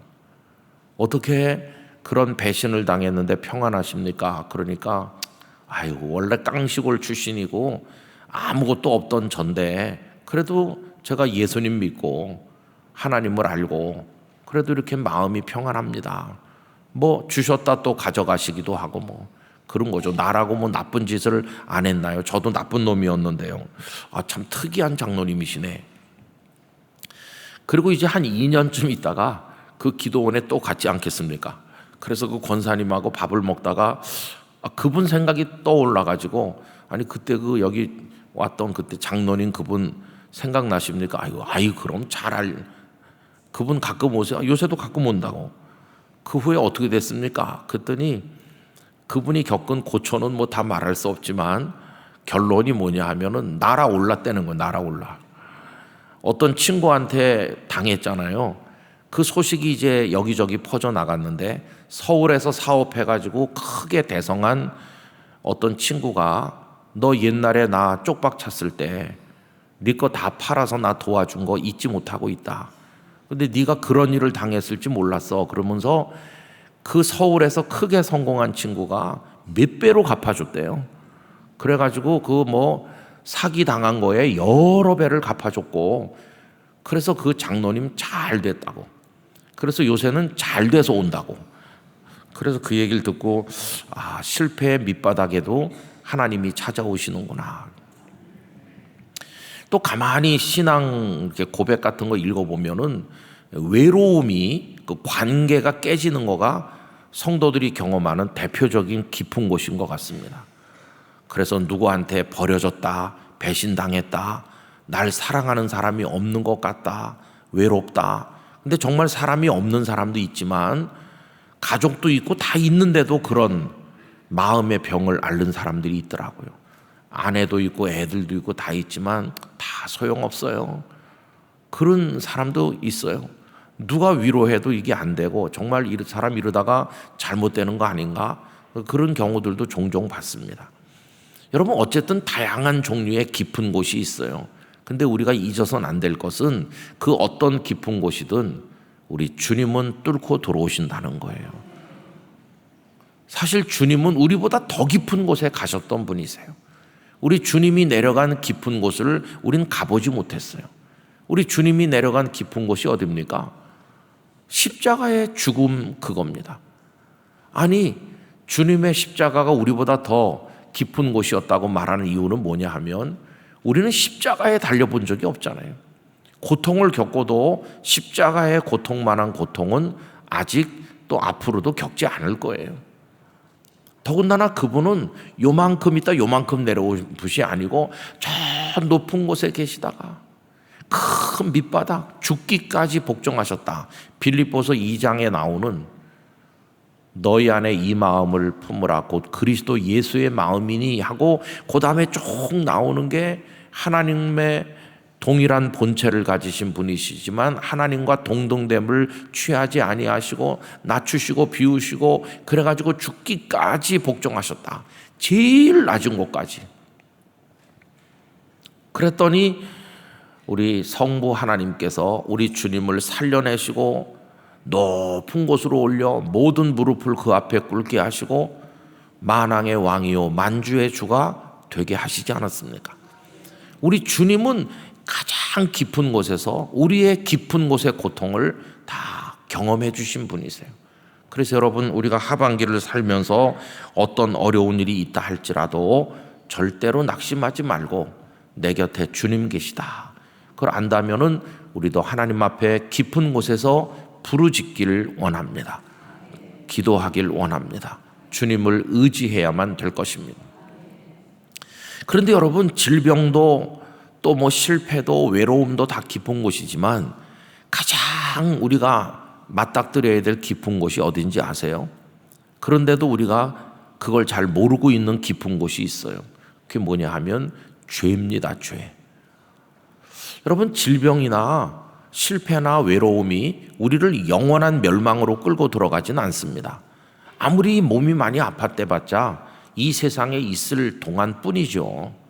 어떻게 그런 배신을 당했는데 평안하십니까? 그러니까 아이고 원래 깡시골 출신이고 아무것도 없던 전데 그래도 제가 예수님 믿고 하나님을 알고 그래도 이렇게 마음이 평안합니다. 뭐 주셨다 또 가져가시기도 하고 뭐 그런 거죠. 나라고 뭐 나쁜 짓을 안 했나요? 저도 나쁜 놈이었는데요. 아, 참 특이한 장로님이시네. 그리고 이제 한 2년쯤 있다가 그 기도원에 또 갔지 않겠습니까? 그래서 그 권사님하고 밥을 먹다가 그분 생각이 떠올라가지고 아니 그때 그 여기 왔던 그때 장로님 그분 생각나십니까? 아이고 그럼 그분 가끔 오세요. 요새도 가끔 온다고. 그 후에 어떻게 됐습니까? 그랬더니 그분이 겪은 고초는 뭐 다 말할 수 없지만 결론이 뭐냐 하면은 날아올랐다는 거예요. 날아올라. 어떤 친구한테 당했잖아요. 그 소식이 이제 여기저기 퍼져나갔는데 서울에서 사업해가지고 크게 대성한 어떤 친구가 너 옛날에 나 쪽박 찼을 때 네 거 다 팔아서 나 도와준 거 잊지 못하고 있다. 근데 네가 그런 일을 당했을지 몰랐어. 그러면서 그 서울에서 크게 성공한 친구가 몇 배로 갚아줬대요. 그래가지고 그 뭐 사기 당한 거에 여러 배를 갚아줬고 그래서 그 장로님 잘 됐다고. 그래서 요새는 잘 돼서 온다고. 그래서 그 얘기를 듣고 실패의 밑바닥에도 하나님이 찾아오시는구나. 또 가만히 신앙 고백 같은 거 읽어보면은 외로움이 그 관계가 깨지는 거가 성도들이 경험하는 대표적인 깊은 곳인 것 같습니다. 그래서 누구한테 버려졌다, 배신당했다, 날 사랑하는 사람이 없는 것 같다, 외롭다. 근데 정말 사람이 없는 사람도 있지만 가족도 있고 다 있는데도 그런 마음의 병을 앓는 사람들이 있더라고요. 아내도 있고 애들도 있고 다 있지만 다 소용없어요. 그런 사람도 있어요. 누가 위로해도 이게 안 되고 정말 사람 이러다가 잘못되는 거 아닌가? 그런 경우들도 종종 봤습니다. 여러분 어쨌든 다양한 종류의 깊은 곳이 있어요. 근데 우리가 잊어서는 안 될 것은 그 어떤 깊은 곳이든 우리 주님은 뚫고 들어오신다는 거예요. 사실 주님은 우리보다 더 깊은 곳에 가셨던 분이세요. 우리 주님이 내려간 깊은 곳을 우린 가보지 못했어요. 우리 주님이 내려간 깊은 곳이 어디입니까? 십자가의 죽음 그겁니다. 아니 주님의 십자가가 우리보다 더 깊은 곳이었다고 말하는 이유는 뭐냐 하면 우리는 십자가에 달려본 적이 없잖아요. 고통을 겪고도 십자가의 고통만한 고통은 아직 또 앞으로도 겪지 않을 거예요. 더군다나 그분은 요만큼 있다 요만큼 내려온 분이 아니고 저 높은 곳에 계시다가 큰 밑바닥 죽기까지 복종하셨다. 빌립보서 2장에 나오는 너희 안에 이 마음을 품으라 곧 그리스도 예수의 마음이니 하고 그 다음에 쭉 나오는 게 하나님의 동일한 본체를 가지신 분이시지만 하나님과 동등됨을 취하지 아니하시고 낮추시고 비우시고 그래가지고 죽기까지 복종하셨다. 제일 낮은 곳까지. 그랬더니 우리 성부 하나님께서 우리 주님을 살려내시고 높은 곳으로 올려 모든 무릎을 그 앞에 꿇게 하시고 만왕의 왕이요 만주의 주가 되게 하시지 않았습니까? 우리 주님은 가장 깊은 곳에서 우리의 깊은 곳의 고통을 다 경험해 주신 분이세요. 그래서 여러분, 우리가 하반기를 살면서 어떤 어려운 일이 있다 할지라도 절대로 낙심하지 말고 내 곁에 주님 계시다, 그걸 안다면은 우리도 하나님 앞에 깊은 곳에서 부르짖기를 원합니다. 기도하길 원합니다. 주님을 의지해야만 될 것입니다. 그런데 여러분, 질병도 또 뭐 실패도 외로움도 다 깊은 곳이지만 가장 우리가 맞닥뜨려야 될 깊은 곳이 어딘지 아세요? 그런데도 우리가 그걸 잘 모르고 있는 깊은 곳이 있어요. 그게 뭐냐 하면 죄입니다. 죄. 여러분, 질병이나 실패나 외로움이 우리를 영원한 멸망으로 끌고 들어가지는 않습니다. 아무리 몸이 많이 아팠대봤자 이 세상에 있을 동안 뿐이죠.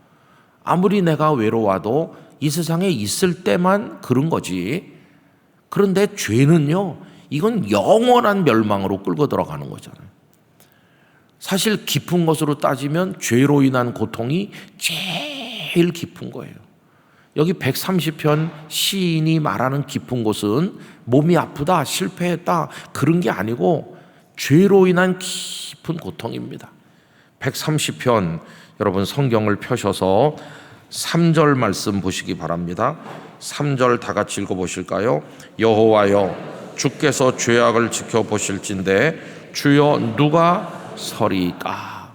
아무리 내가 외로워도 이 세상에 있을 때만 그런 거지. 그런데 죄는요, 이건 영원한 멸망으로 끌고 들어가는 거잖아요. 사실 깊은 것으로 따지면 죄로 인한 고통이 제일 깊은 거예요. 여기 130편 시인이 말하는 깊은 곳은 몸이 아프다, 실패했다 그런 게 아니고 죄로 인한 깊은 고통입니다. 130편 여러분 성경을 펴셔서 3절 말씀 보시기 바랍니다. 3절 다 같이 읽어보실까요? 여호와여, 주께서 죄악을 지켜보실진대 주여 누가 서리까.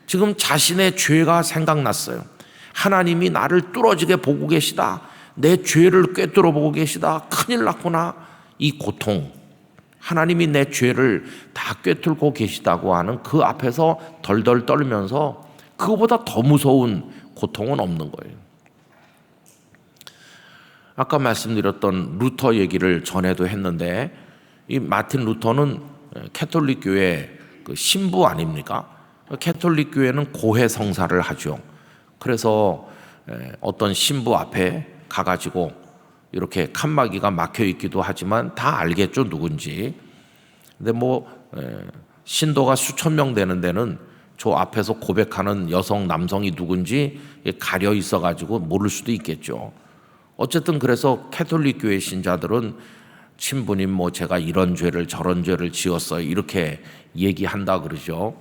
지금 자신의 죄가 생각났어요. 하나님이 나를 뚫어지게 보고 계시다, 내 죄를 꿰뚫어 보고 계시다, 큰일 났구나. 이 고통, 하나님이 내 죄를 다 꿰뚫고 계시다고 하는 그 앞에서 덜덜 떨면서 그거보다 더 무서운 고통은 없는 거예요. 아까 말씀드렸던 루터 얘기를 전에도 했는데, 이 마틴 루터는 캐톨릭 교회 그 신부 아닙니까? 캐톨릭 교회는 고해 성사를 하죠. 그래서 어떤 신부 앞에 가가지고 이렇게 칸막이가 막혀 있기도 하지만 다 알겠죠, 누군지. 근데 뭐 신도가 수천 명 되는 데는 저 앞에서 고백하는 여성, 남성이 누군지 가려 있어가지고 모를 수도 있겠죠. 어쨌든 그래서 캐톨릭 교회 신자들은 신부님 뭐 제가 이런 죄를 저런 죄를 지었어요 이렇게 얘기한다 그러죠.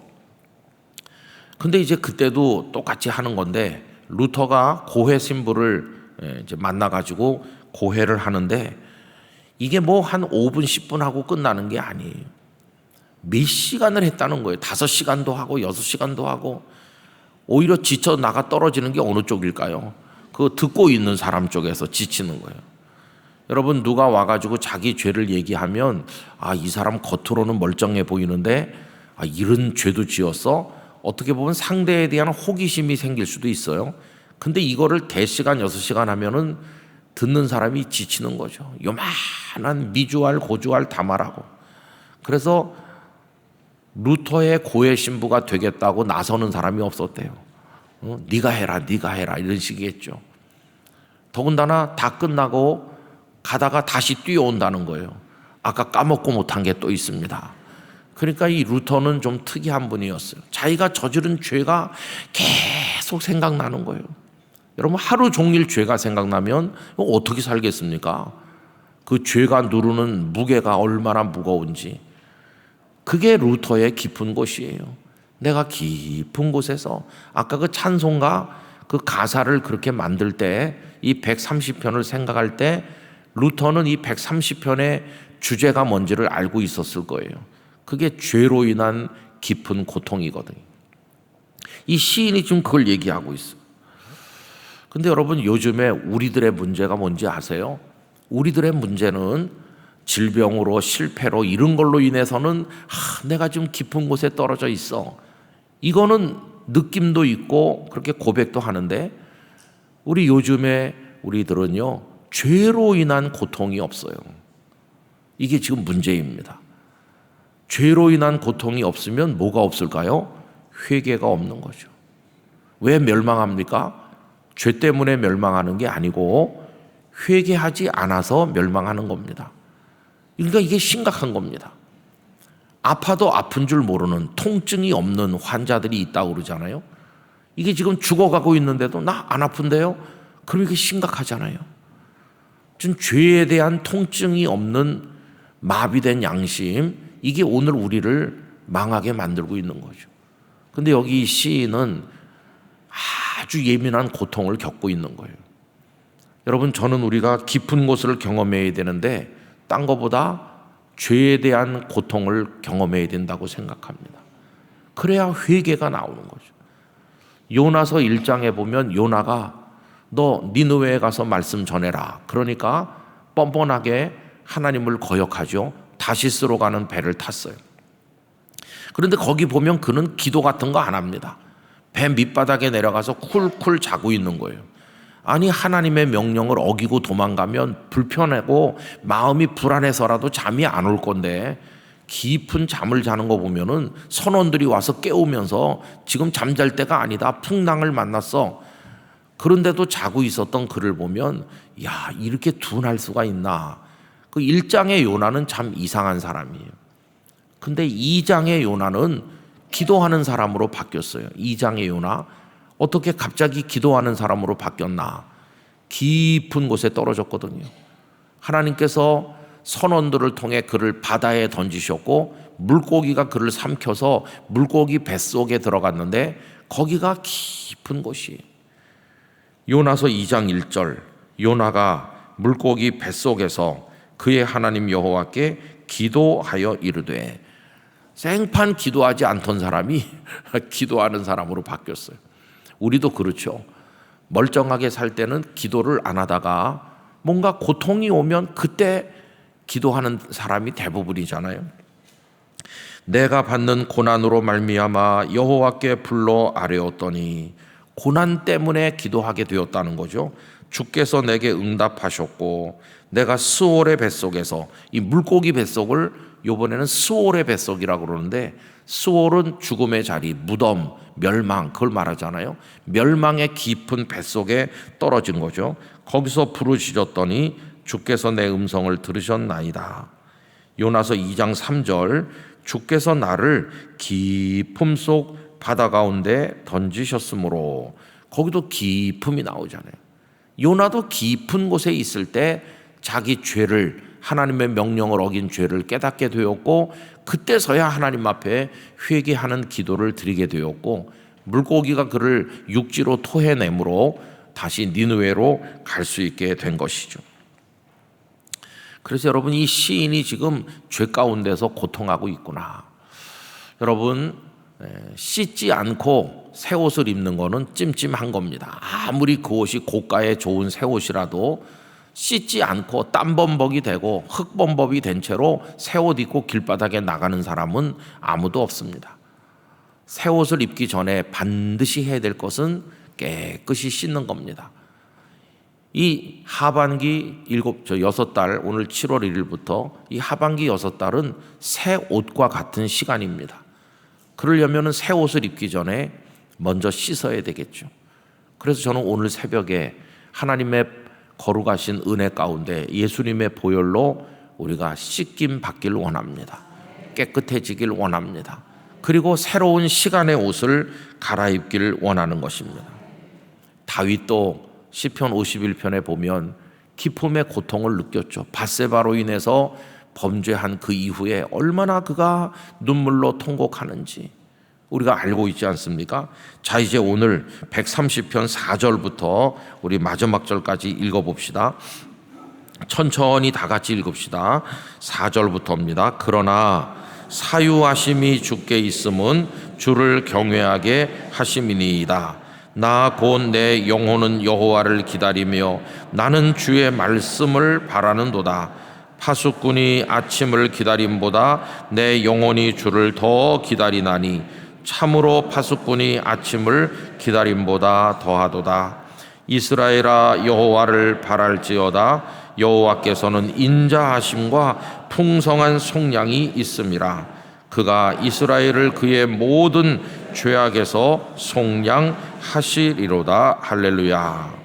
근데 이제 그때도 똑같이 하는 건데, 루터가 고해 신부를 이제 만나가지고 고해를 하는데 이게 뭐 한 5분 10분 하고 끝나는 게 아니에요. 몇 시간을 했다는 거예요. 5시간도 하고 6시간도 하고. 오히려 지쳐 나가 떨어지는 게 어느 쪽일까요? 그 듣고 있는 사람 쪽에서 지치는 거예요. 여러분, 누가 와가지고 자기 죄를 얘기하면 이 사람 겉으로는 멀쩡해 보이는데 이런 죄도 지었어? 어떻게 보면 상대에 대한 호기심이 생길 수도 있어요. 근데 이거를 대시간 6시간 하면은 듣는 사람이 지치는 거죠. 요만한 미주알 고주알 다 말하고. 그래서 루터의 고해 신부가 되겠다고 나서는 사람이 없었대요. 네가 해라, 네가 해라 이런 식이겠죠. 더군다나 다 끝나고 가다가 다시 뛰어온다는 거예요. 아까 까먹고 못한 게 또 있습니다. 그러니까 이 루터는 좀 특이한 분이었어요. 자기가 저지른 죄가 계속 생각나는 거예요. 여러분, 하루 종일 죄가 생각나면 어떻게 살겠습니까? 그 죄가 누르는 무게가 얼마나 무거운지. 그게 루터의 깊은 곳이에요. 내가 깊은 곳에서 아까 그 찬송가 그 가사를 그렇게 만들 때 이 130편을 생각할 때 루터는 이 130편의 주제가 뭔지를 알고 있었을 거예요. 그게 죄로 인한 깊은 고통이거든요. 이 시인이 지금 그걸 얘기하고 있어요. 근데 여러분, 요즘에 우리들의 문제가 뭔지 아세요? 우리들의 문제는 질병으로 실패로 이런 걸로 인해서는 내가 지금 깊은 곳에 떨어져 있어. 이거는 느낌도 있고 그렇게 고백도 하는데, 우리 요즘에 우리들은요, 죄로 인한 고통이 없어요. 이게 지금 문제입니다. 죄로 인한 고통이 없으면 뭐가 없을까요? 회개가 없는 거죠. 왜 멸망합니까? 죄 때문에 멸망하는 게 아니고 회개하지 않아서 멸망하는 겁니다. 그러니까 이게 심각한 겁니다. 아파도 아픈 줄 모르는, 통증이 없는 환자들이 있다고 그러잖아요. 이게 지금 죽어가고 있는데도 나 안 아픈데요? 그럼 이게 심각하잖아요. 좀 죄에 대한 통증이 없는 마비된 양심, 이게 오늘 우리를 망하게 만들고 있는 거죠. 근데 여기 이 시인은 아주 예민한 고통을 겪고 있는 거예요. 여러분, 저는 우리가 깊은 곳을 경험해야 되는데 딴 거보다 죄에 대한 고통을 경험해야 된다고 생각합니다. 그래야 회개가 나오는 거죠. 요나서 1장에 보면 요나가 너 니느웨에 가서 말씀 전해라. 그러니까 뻔뻔하게 하나님을 거역하죠. 다시스로 가는 배를 탔어요. 그런데 거기 보면 그는 기도 같은 거 안 합니다. 배 밑바닥에 내려가서 쿨쿨 자고 있는 거예요. 아니, 하나님의 명령을 어기고 도망가면 불편하고 마음이 불안해서라도 잠이 안 올 건데 깊은 잠을 자는 거 보면은 선원들이 와서 깨우면서 지금 잠잘 때가 아니다. 풍랑을 만났어. 그런데도 자고 있었던 그를 보면 야, 이렇게 둔할 수가 있나. 그 1장의 요나는 참 이상한 사람이에요. 근데 2장의 요나는 기도하는 사람으로 바뀌었어요. 2장의 요나 어떻게 갑자기 기도하는 사람으로 바뀌었나. 깊은 곳에 떨어졌거든요. 하나님께서 선원들을 통해 그를 바다에 던지셨고 물고기가 그를 삼켜서 물고기 뱃속에 들어갔는데 거기가 깊은 곳이에요. 요나서 2장 1절, 요나가 물고기 뱃속에서 그의 하나님 여호와께 기도하여 이르되, 생판 기도하지 않던 사람이 기도하는 사람으로 바뀌었어요. 우리도 그렇죠. 멀쩡하게 살 때는 기도를 안 하다가 뭔가 고통이 오면 그때 기도하는 사람이 대부분이잖아요. 내가 받는 고난으로 말미암아 여호와께 불러 아뢰었더니, 고난 때문에 기도하게 되었다는 거죠. 주께서 내게 응답하셨고 내가 스올의 뱃속에서, 이 물고기 뱃속을 이번에는 스올의 뱃속이라고 그러는데, 스올은 죽음의 자리, 무덤, 멸망, 그걸 말하잖아요. 멸망의 깊은 뱃속에 떨어진 거죠. 거기서 부르짖었더니 주께서 내 음성을 들으셨나이다. 요나서 2장 3절, 주께서 나를 깊음 속 바다 가운데 던지셨으므로, 거기도 깊음이 나오잖아요. 요나도 깊은 곳에 있을 때 자기 죄를, 하나님의 명령을 어긴 죄를 깨닫게 되었고, 그때서야 하나님 앞에 회개하는 기도를 드리게 되었고, 물고기가 그를 육지로 토해내므로 다시 니느웨로 갈 수 있게 된 것이죠. 그래서 여러분, 이 시인이 지금 죄 가운데서 고통하고 있구나. 여러분, 씻지 않고 새 옷을 입는 거는 찜찜한 겁니다. 아무리 그 옷이 고가의 좋은 새 옷이라도 씻지 않고 땀범벅이 되고 흙범벅이 된 채로 새 옷 입고 길바닥에 나가는 사람은 아무도 없습니다. 새 옷을 입기 전에 반드시 해야 될 것은 깨끗이 씻는 겁니다. 이 하반기 6달, 오늘 7월 1일부터 이 하반기 6달은 새 옷과 같은 시간입니다. 그러려면 새 옷을 입기 전에 먼저 씻어야 되겠죠. 그래서 저는 오늘 새벽에 하나님의 거룩하신 은혜 가운데 예수님의 보혈로 우리가 씻김 받기를 원합니다. 깨끗해지길 원합니다. 그리고 새로운 시간의 옷을 갈아입기를 원하는 것입니다. 다윗도 시편 51편에 보면 기쁨의 고통을 느꼈죠. 밧세바로 인해서 범죄한 그 이후에 얼마나 그가 눈물로 통곡하는지 우리가 알고 있지 않습니까? 자, 이제 오늘 130편 4절부터 우리 마지막 절까지 읽어봅시다. 천천히 다 같이 읽읍시다. 4절부터입니다. 그러나 사유하심이 주께 있음은 주를 경외하게 하심이니이다. 나 곧 내 영혼은 여호와를 기다리며 나는 주의 말씀을 바라는도다. 파수꾼이 아침을 기다림보다 내 영혼이 주를 더 기다리나니 참으로 파수꾼이 아침을 기다림보다 더하도다. 이스라엘아 여호와를 바랄지어다. 여호와께서는 인자하심과 풍성한 속량이 있음이라. 그가 이스라엘을 그의 모든 죄악에서 속량하시리로다. 할렐루야.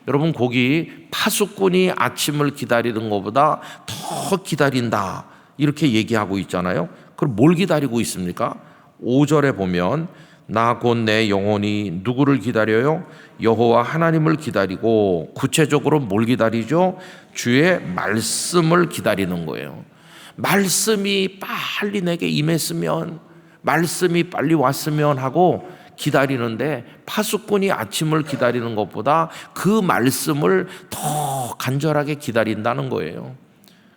여러분, 거기 파수꾼이 아침을 기다리는 것보다 더 기다린다 이렇게 얘기하고 있잖아요. 그럼 뭘 기다리고 있습니까? 5절에 보면 나 곧 내 영혼이 누구를 기다려요? 여호와 하나님을 기다리고, 구체적으로 뭘 기다리죠? 주의 말씀을 기다리는 거예요. 말씀이 빨리 내게 임했으면, 말씀이 빨리 왔으면 하고 기다리는데, 파수꾼이 아침을 기다리는 것보다 그 말씀을 더 간절하게 기다린다는 거예요.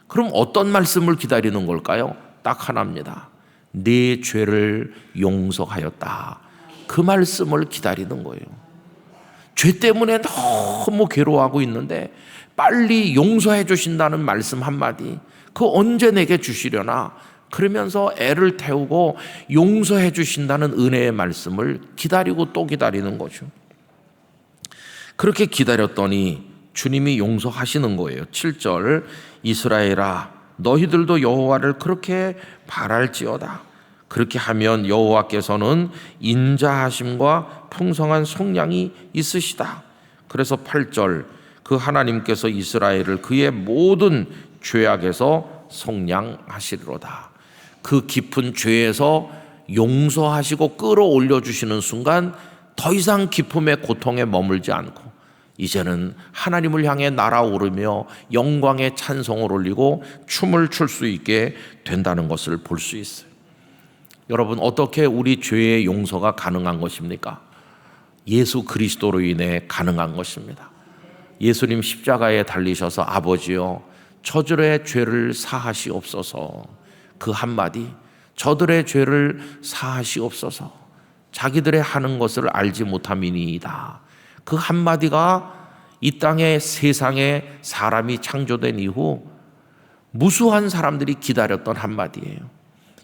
그럼 어떤 말씀을 기다리는 걸까요? 딱 하나입니다. 네 죄를 용서하였다. 그 말씀을 기다리는 거예요. 죄 때문에 너무 괴로워하고 있는데 빨리 용서해 주신다는 말씀 한마디, 그 언제 내게 주시려나, 그러면서 애를 태우고 용서해 주신다는 은혜의 말씀을 기다리고 또 기다리는 거죠. 그렇게 기다렸더니 주님이 용서하시는 거예요. 7절 이스라엘아 너희들도 여호와를 그렇게 바랄지어다. 그렇게 하면 여호와께서는 인자하심과 풍성한 속량이 있으시다. 그래서 8절 그 하나님께서 이스라엘을 그의 모든 죄악에서 속량하시리로다. 그 깊은 죄에서 용서하시고 끌어올려 주시는 순간 더 이상 기쁨의 고통에 머물지 않고 이제는 하나님을 향해 날아오르며 영광의 찬송을 올리고 춤을 출 수 있게 된다는 것을 볼 수 있어요. 여러분, 어떻게 우리 죄의 용서가 가능한 것입니까? 예수 그리스도로 인해 가능한 것입니다. 예수님 십자가에 달리셔서 아버지여 저들의 죄를 사하시옵소서, 그 한마디, 저들의 죄를 사하시옵소서, 자기들의 하는 것을 알지 못함이니이다. 그 한마디가 이 땅에, 세상에 사람이 창조된 이후 무수한 사람들이 기다렸던 한마디예요.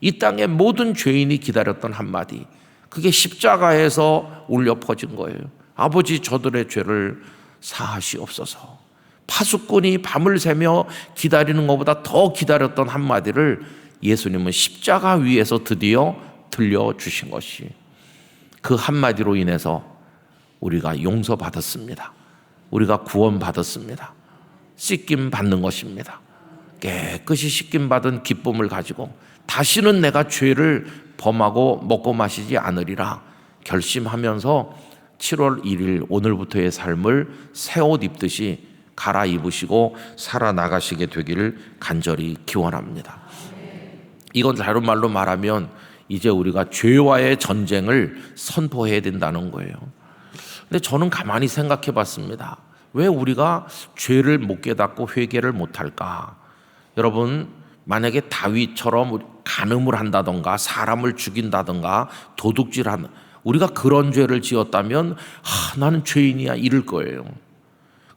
이 땅의 모든 죄인이 기다렸던 한마디, 그게 십자가에서 울려 퍼진 거예요. 아버지 저들의 죄를 사하시옵소서. 파수꾼이 밤을 새며 기다리는 것보다 더 기다렸던 한마디를 예수님은 십자가 위에서 드디어 들려주신 것이, 그 한마디로 인해서 우리가 용서받았습니다. 우리가 구원받았습니다. 씻김 받는 것입니다. 깨끗이 씻김 받은 기쁨을 가지고 다시는 내가 죄를 범하고 먹고 마시지 않으리라 결심하면서 7월 1일 오늘부터의 삶을 새 옷 입듯이 갈아입으시고 살아나가시게 되기를 간절히 기원합니다. 이건 다른 말로 말하면 이제 우리가 죄와의 전쟁을 선포해야 된다는 거예요. 근데 저는 가만히 생각해 봤습니다. 왜 우리가 죄를 못 깨닫고 회개를 못 할까? 여러분, 만약에 다윗처럼 간음을 한다던가 사람을 죽인다던가 도둑질하는, 우리가 그런 죄를 지었다면 나는 죄인이야 이럴 거예요.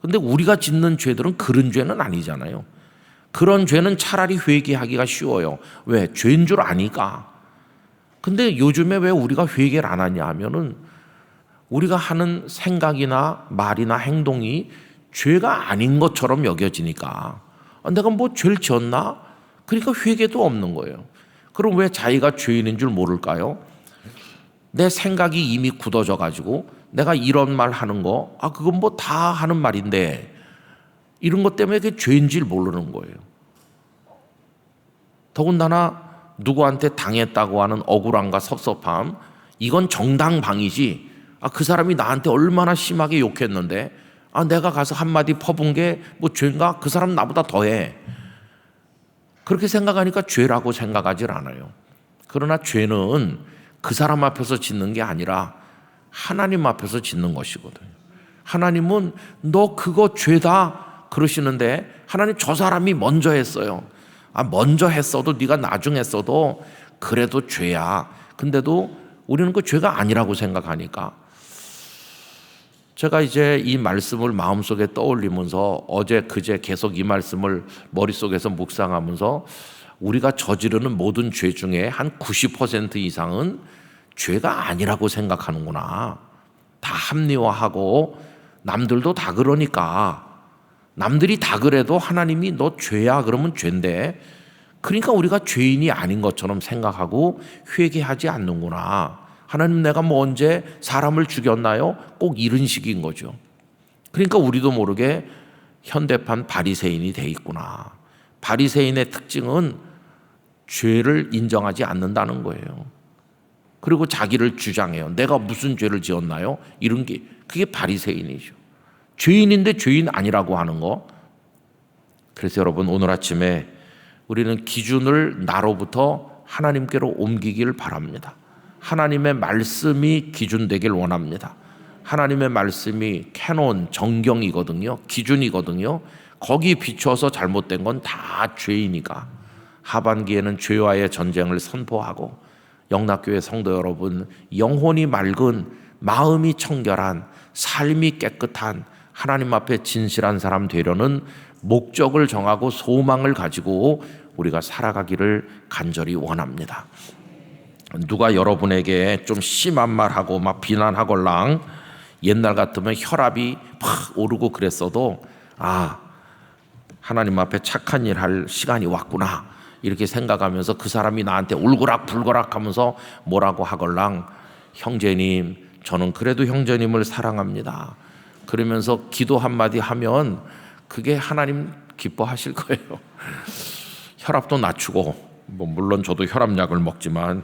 근데 우리가 짓는 죄들은 그런 죄는 아니잖아요. 그런 죄는 차라리 회개하기가 쉬워요. 왜? 죄인 줄 아니까. 근데 요즘에 왜 우리가 회개를 안 하냐 하면은 우리가 하는 생각이나 말이나 행동이 죄가 아닌 것처럼 여겨지니까, 내가 뭐 죄를 지었나? 그러니까 회개도 없는 거예요. 그럼 왜 자기가 죄인인 줄 모를까요? 내 생각이 이미 굳어져 가지고 내가 이런 말 하는 거, 그건 뭐 다 하는 말인데, 이런 것 때문에 그게 죄인 줄 모르는 거예요. 더군다나 누구한테 당했다고 하는 억울함과 섭섭함, 이건 정당방위지, 그 사람이 나한테 얼마나 심하게 욕했는데 내가 가서 한마디 퍼본 게 뭐 죄인가? 그 사람 나보다 더해. 그렇게 생각하니까 죄라고 생각하지 않아요. 그러나 죄는 그 사람 앞에서 짓는 게 아니라 하나님 앞에서 짓는 것이거든요. 하나님은 너 그거 죄다 그러시는데, 하나님 저 사람이 먼저 했어요. 먼저 했어도 네가 나중에 했어도 그래도 죄야. 근데도 우리는 그 죄가 아니라고 생각하니까, 제가 이제 이 말씀을 마음속에 떠올리면서 어제 그제 계속 이 말씀을 머릿속에서 묵상하면서 우리가 저지르는 모든 죄 중에 한 90% 이상은 죄가 아니라고 생각하는구나. 다 합리화하고 남들도 다 그러니까. 남들이 다 그래도 하나님이 너 죄야 그러면 죄인데, 그러니까 우리가 죄인이 아닌 것처럼 생각하고 회개하지 않는구나. 하나님, 내가 뭐 언제 사람을 죽였나요? 꼭 이런 식인 거죠. 그러니까 우리도 모르게 현대판 바리새인이 돼 있구나. 바리새인의 특징은 죄를 인정하지 않는다는 거예요. 그리고 자기를 주장해요. 내가 무슨 죄를 지었나요? 이런 게, 그게 바리새인이죠. 죄인인데 죄인 아니라고 하는 거. 그래서 여러분, 오늘 아침에 우리는 기준을 나로부터 하나님께로 옮기길 바랍니다. 하나님의 말씀이 기준 되길 원합니다. 하나님의 말씀이 캐논, 정경이거든요. 기준이거든요. 거기 비추어서 잘못된 건 다 죄이니까 하반기에는 죄와의 전쟁을 선포하고, 영락교회 성도 여러분, 영혼이 맑은, 마음이 청결한, 삶이 깨끗한, 하나님 앞에 진실한 사람 되려는 목적을 정하고 소망을 가지고 우리가 살아가기를 간절히 원합니다. 누가 여러분에게 좀 심한 말하고 막 비난하걸랑 옛날 같으면 혈압이 팍 오르고 그랬어도, 아, 하나님 앞에 착한 일 할 시간이 왔구나 이렇게 생각하면서 그 사람이 나한테 울고락불고락 하면서 뭐라고 하걸랑, 형제님, 저는 그래도 형제님을 사랑합니다, 그러면서 기도 한마디 하면 그게 하나님 기뻐하실 거예요. 혈압도 낮추고, 뭐 물론 저도 혈압약을 먹지만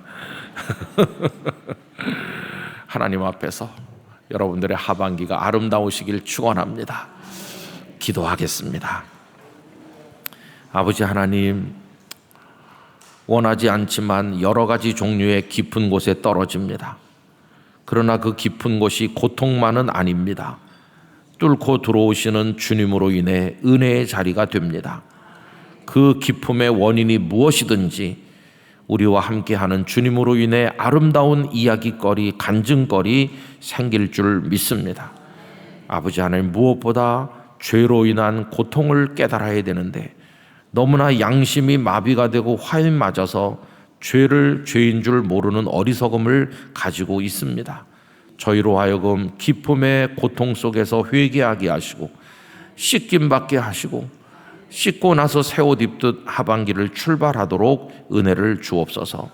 하나님 앞에서 여러분들의 하반기가 아름다우시길 축원합니다. 기도하겠습니다. 아버지 하나님, 원하지 않지만 여러 가지 종류의 깊은 곳에 떨어집니다. 그러나 그 깊은 곳이 고통만은 아닙니다. 뚫고 들어오시는 주님으로 인해 은혜의 자리가 됩니다. 그 기쁨의 원인이 무엇이든지 우리와 함께하는 주님으로 인해 아름다운 이야기거리, 간증거리 생길 줄 믿습니다. 아버지 하나님, 무엇보다 죄로 인한 고통을 깨달아야 되는데 너무나 양심이 마비가 되고 화에 맞아서 죄를 죄인 줄 모르는 어리석음을 가지고 있습니다. 저희로 하여금 기쁨의 고통 속에서 회개하게 하시고, 씻김 받게 하시고, 씻고 나서 새 옷 입듯 하반기를 출발하도록 은혜를 주옵소서.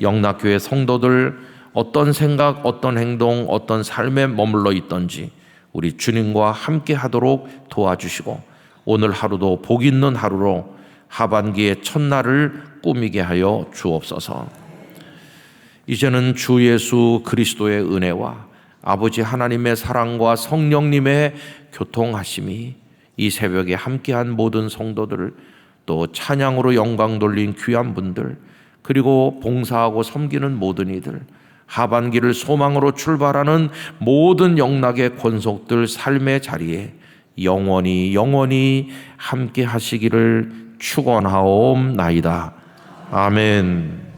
영락교회 성도들 어떤 생각, 어떤 행동, 어떤 삶에 머물러 있던지 우리 주님과 함께 하도록 도와주시고, 오늘 하루도 복 있는 하루로 하반기의 첫날을 꾸미게 하여 주옵소서. 이제는 주 예수 그리스도의 은혜와 아버지 하나님의 사랑과 성령님의 교통하심이 이 새벽에 함께한 모든 성도들을, 또 찬양으로 영광 돌린 귀한 분들, 그리고 봉사하고 섬기는 모든 이들, 하반기를 소망으로 출발하는 모든 영락의 권속들 삶의 자리에 영원히 함께 하시기를 축원하옵나이다. 아멘.